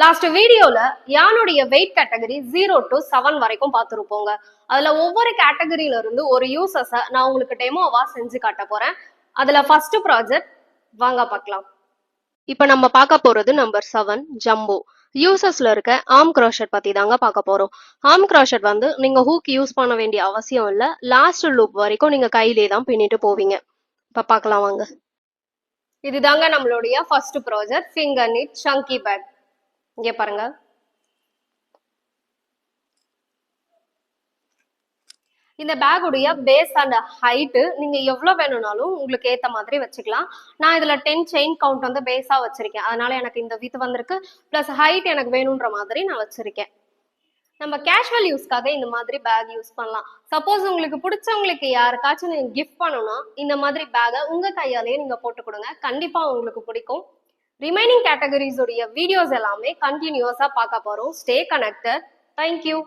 Last வீடியோல யானுடைய weight category 0 to 7 வரைக்கும் பார்த்துருப்போங்க. அதுல ஒவ்வொரு கேட்டகரியில இருந்து ஒரு யூசஸ நான் உங்களுக்கு டெமோவா செஞ்சு காட்ட போறேன். அதுல ஃபர்ஸ்ட் ப்ராஜெக்ட் வாங்க பார்க்கலாம். இப்ப நம்ம பார்க்க போறது நம்பர் 7 ஜம்போ. யூசஸ்ல இருக்க ஆர்ம் க்ரோஷட் பத்தி தாங்க பார்க்க போறோம். ஆர்ம் க்ரோஷட் வந்து நீங்க ஹூக் யூஸ் பண்ண வேண்டிய அவசியம் இல்ல. லாஸ்ட் லூப் வரைக்கும் நீங்க கையிலே தான் பின்னிட்டு போவீங்க. இப்ப பார்க்கலாம் வாங்க. இதுதாங்க நம்மளுடைய ஃபர்ஸ்ட் ப்ராஜெக்ட் ஃபிங்கர் நிட் சங்கி பேக். இங்க பாருங்க. இந்த பேக்குடைய பேஸ் அண்ட் ஹைட்டு நீங்க எவ்வளவு வேணும்னாலும் உங்களுக்கு ஏத்த மாதிரி வச்சுக்கலாம். நான் இதுல 10 செயின் கவுண்ட் வந்து பேஸா வச்சிருக்கேன். அதனால எனக்கு இந்த வித் வந்திருக்கு. பிளஸ் ஹைட் எனக்கு வேணும்ன்ற மாதிரி நான் வச்சிருக்கேன். நம்ம கேஷுவல் யூஸ்க்காக இந்த மாதிரி பேக் யூஸ் பண்ணலாம். சப்போஸ் உங்களுக்கு பிடிச்சவங்களுக்கு யாருக்காச்சும் நீங்க கிஃப்ட் பண்ணணும்னா இந்த மாதிரி பேக்கை உங்க கையாலேயே நீங்க போட்டு கொடுங்க. கண்டிப்பா உங்களுக்கு பிடிக்கும். ரிமைனிங் கேட்டகரிஸ் உடைய வீடியோஸ் எல்லாமே கண்டினியூஸா பார்க்க போறோம். Stay connected. தேங்க்யூ.